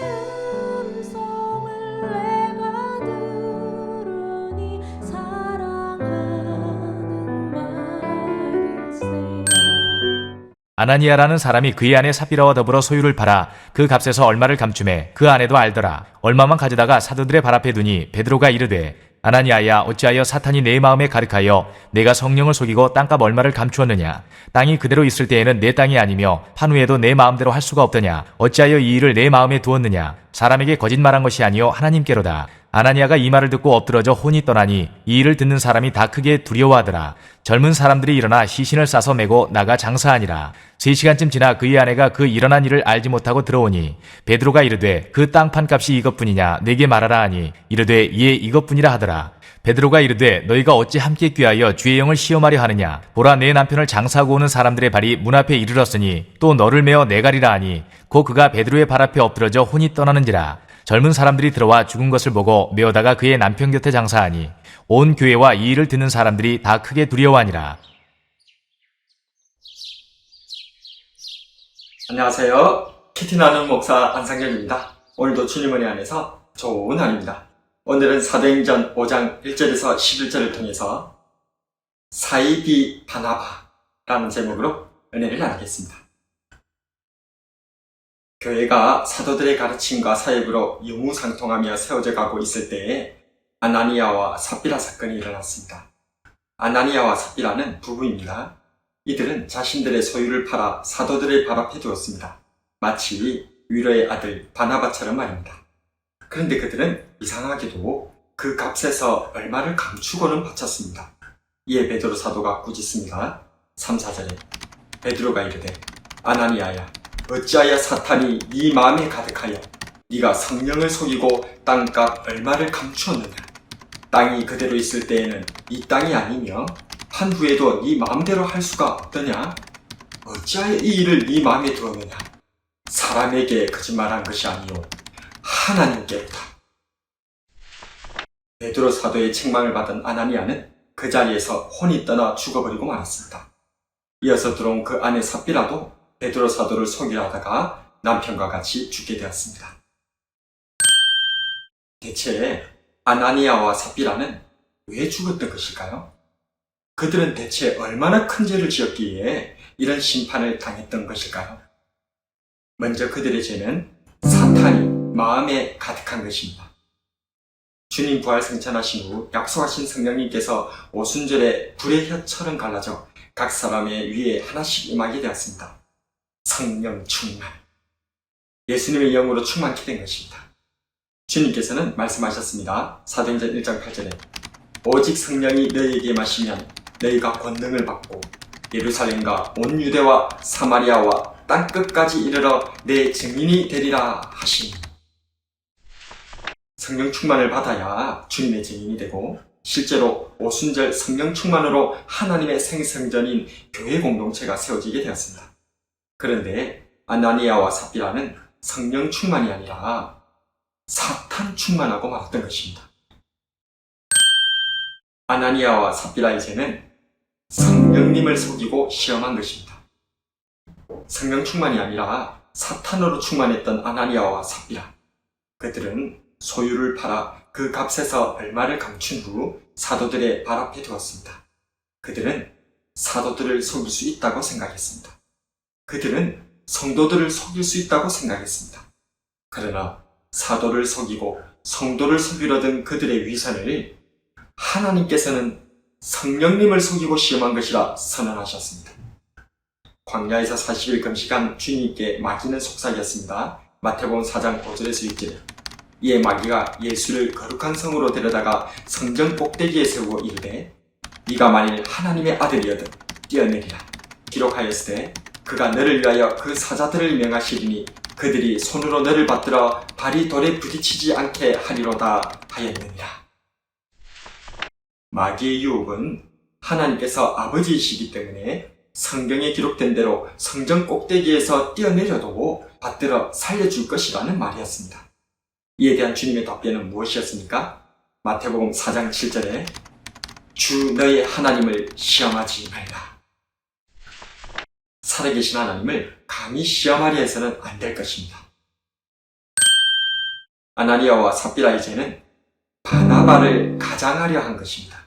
음성을 내가 들으니 사랑하는 말일세. 아나니아라는 사람이 그의 아내 삽비라와 더불어 소유를 팔아 그 값에서 얼마를 감춤해 그 아내도 알더라. 얼마만 가져다가 사도들의 발 앞에 두니 베드로가 이르되 아나니아야 어찌하여 사탄이 내 마음에 가득하여 내가 성령을 속이고 땅값 얼마를 감추었느냐. 땅이 그대로 있을 때에는 내 땅이 아니며 판 후에도 내 마음대로 할 수가 없더냐. 어찌하여 이 일을 내 마음에 두었느냐. 사람에게 거짓말한 것이 아니요 하나님께로다. 아나니아가 이 말을 듣고 엎드러져 혼이 떠나니 이 일을 듣는 사람이 다 크게 두려워하더라. 젊은 사람들이 일어나 시신을 싸서 메고 나가 장사하니라. 3시간쯤 지나 그의 아내가 그 일어난 일을 알지 못하고 들어오니 베드로가 이르되 그 땅 판값이 이것뿐이냐 내게 말하라 하니 이르되 이에 이것뿐이라 하더라. 베드로가 이르되 너희가 어찌 함께 꾀하여 주의 영을 시험하려 하느냐. 보라 내 남편을 장사하고 오는 사람들의 발이 문 앞에 이르렀으니 또 너를 메어 내가리라 하니 곧 그가 베드로의 발 앞에 엎드러져 혼이 떠나는지라. 젊은 사람들이 들어와 죽은 것을 보고 메어다가 그의 남편 곁에 장사하니 온 교회와 이 일을 듣는 사람들이 다 크게 두려워하니라. 안녕하세요. 키티 나눔 목사 안상현입니다. 오늘도 주님 은혜 안에서 좋은 날입니다. 오늘은 사도행전 5장 1절에서 11절을 통해서 사이비 바나바라는 제목으로 은혜를 나누겠습니다. 교회가 사도들의 가르침과 사역으로 유무상통하며 세워져 가고 있을 때에 아나니아와 삽비라 사건이 일어났습니다. 아나니아와 삽비라는 부부입니다. 이들은 자신들의 소유를 팔아 사도들의 발 앞에 두었습니다. 마치 위로의 아들 바나바처럼 말입니다. 그런데 그들은 이상하게도 그 값에서 얼마를 감추고는 바쳤습니다. 이에 베드로 사도가 꾸짖습니다. 3, 4절에 베드로가 이르되 아나니아야 어찌하여 사탄이 네 마음에 가득하여 네가 성령을 속이고 땅값 얼마를 감추었느냐. 땅이 그대로 있을 때에는 이 땅이 아니며 판 후에도 네 마음대로 할 수가 없더냐. 어찌하여 이 일을 네 마음에 두었느냐. 사람에게 거짓말한 것이 아니요 하나님께로다. 베드로 사도의 책망을 받은 아나니아는 그 자리에서 혼이 떠나 죽어버리고 말았습니다. 이어서 들어온 그 아내 삽비라도 베드로 사도를 속이려 하다가 남편과 같이 죽게 되었습니다. 대체 아나니아와 삽비라는 왜 죽었던 것일까요? 그들은 대체 얼마나 큰 죄를 지었기에 이런 심판을 당했던 것일까요? 먼저 그들의 죄는 사탄이 마음에 가득한 것입니다. 주님 부활 승천하신 후 약속하신 성령님께서 오순절에 불의 혀처럼 갈라져 각 사람의 위에 하나씩 임하게 되었습니다. 성령 충만. 예수님의 영으로 충만케 된 것입니다. 주님께서는 말씀하셨습니다. 사도행전 1장 8절에 오직 성령이 너희에게 마시면 너희가 권능을 받고 예루살렘과 온 유대와 사마리아와 땅끝까지 이르러 내 증인이 되리라 하시니. 성령 충만을 받아야 주님의 증인이 되고 실제로 오순절 성령 충만으로 하나님의 생성전인 교회 공동체가 세워지게 되었습니다. 그런데 아나니아와 삽비라는 성령 충만이 아니라 사탄 충만하고 말았던 것입니다. 아나니아와 삽비라의 죄는 성령님을 속이고 시험한 것입니다. 성령 충만이 아니라 사탄으로 충만했던 아나니아와 삽비라. 그들은 소유를 팔아 그 값에서 얼마를 감춘 후 사도들의 발 앞에 두었습니다. 그들은 사도들을 속일 수 있다고 생각했습니다. 그들은 성도들을 속일 수 있다고 생각했습니다. 그러나 사도를 속이고 성도를 속이려 든 그들의 위선을 하나님께서는 성령님을 속이고 시험한 것이라 선언하셨습니다. 광야에서 40일 금식한 주님께 마귀는 속삭였습니다. 마태복음 4장 5절에서 6절에 이에 마귀가 예수를 거룩한 성으로 데려다가 성전 꼭대기에 세우고 이르되 네가 만일 하나님의 아들이어든 뛰어내리라. 기록하였을 때 그가 너를 위하여 그 사자들을 명하시리니 그들이 손으로 너를 받들어 발이 돌에 부딪히지 않게 하리로다 하였느니라. 마귀의 유혹은 하나님께서 아버지이시기 때문에 성경에 기록된 대로 성전 꼭대기에서 뛰어내려도 받들어 살려줄 것이라는 말이었습니다. 이에 대한 주님의 답변은 무엇이었습니까? 마태복음 4장 7절에 주 너의 하나님을 시험하지 말라. 살아계신 하나님을 감히 시험하려 해서는 안 될 것입니다. 아나니아와 삽비라의 죄는 바나바를 가장하려 한 것입니다.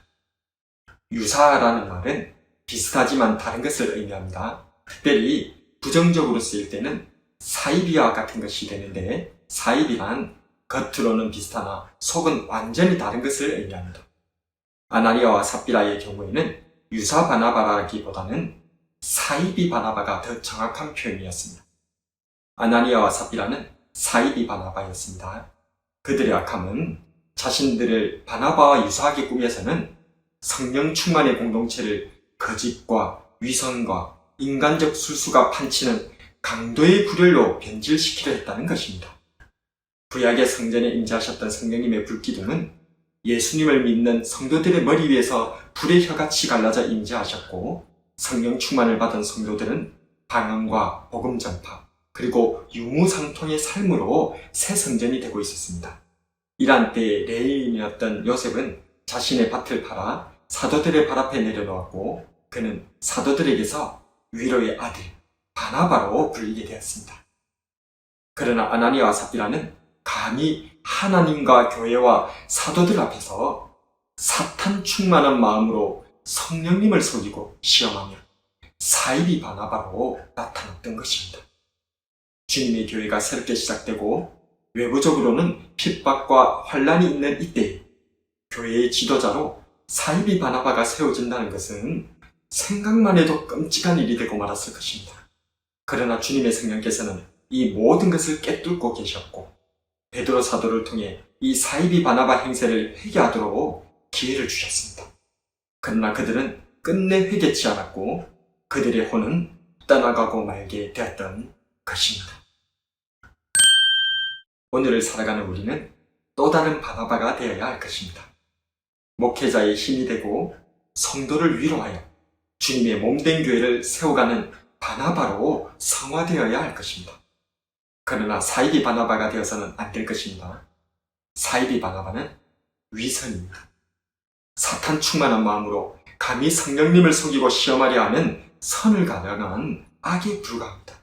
유사라는 말은 비슷하지만 다른 것을 의미합니다. 특별히 부정적으로 쓰일 때는 사이비와 같은 것이 되는데, 사이비란 겉으로는 비슷하나 속은 완전히 다른 것을 의미합니다. 아나니아와 삽비라의 경우에는 유사 바나바라기보다는 사이비 바나바가 더 정확한 표현이었습니다. 아나니아와 삽비라는 사이비 바나바였습니다. 그들의 악함은 자신들을 바나바와 유사하게 꾸며서는 성령 충만의 공동체를 거짓과 위선과 인간적 술수가 판치는 강도의 불혈로 변질시키려 했다는 것입니다. 구약의 성전에 임재하셨던 성령님의 불기둥은 예수님을 믿는 성도들의 머리 위에서 불의 혀같이 갈라져 임재하셨고, 성령 충만을 받은 성도들은 방언과 복음 전파, 그리고 유무상통의 삶으로 새 성전이 되고 있었습니다. 이러한 때에 레위인이었던 요셉은 자신의 밭을 팔아 사도들의 발 앞에 내려놓았고, 그는 사도들에게서 위로의 아들 바나바로 불리게 되었습니다. 그러나 아나니아와 삽비라는 감히 하나님과 교회와 사도들 앞에서 사탄 충만한 마음으로 성령님을 속이고 시험하며 사이비 바나바로 나타났던 것입니다. 주님의 교회가 새롭게 시작되고 외부적으로는 핍박과 환란이 있는 이때 교회의 지도자로 사이비 바나바가 세워진다는 것은 생각만 해도 끔찍한 일이 되고 말았을 것입니다. 그러나 주님의 성령께서는 이 모든 것을 꿰뚫고 계셨고, 베드로 사도를 통해 이 사이비 바나바 행세를 회개하도록 기회를 주셨습니다. 그러나 그들은 끝내 회개치 않았고 그들의 혼은 떠나가고 말게 되었던 것입니다. 오늘을 살아가는 우리는 또 다른 바나바가 되어야 할 것입니다. 목회자의 힘이 되고 성도를 위로하여 주님의 몸된 교회를 세워가는 바나바로 성화되어야 할 것입니다. 그러나 사이비 바나바가 되어서는 안 될 것입니다. 사이비 바나바는 위선입니다. 사탄 충만한 마음으로 감히 성령님을 속이고 시험하려 하는 선을 가장한 악에 불과합니다.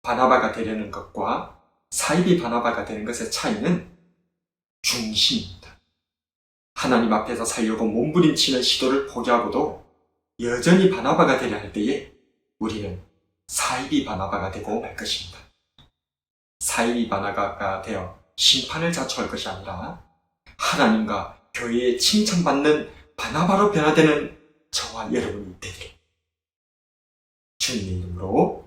바나바가 되려는 것과 사이비 바나바가 되는 것의 차이는 중심입니다. 하나님 앞에서 살려고 몸부림치는 시도를 포기하고도 여전히 바나바가 되려 할 때에 우리는 사이비 바나바가 되고 말 것입니다. 사이비 바나바가 되어 심판을 자초할 것이 아니라 하나님과 교회에 칭찬받는 바나바로 변화되는 저와 여러분이 되기를 주님의 이름으로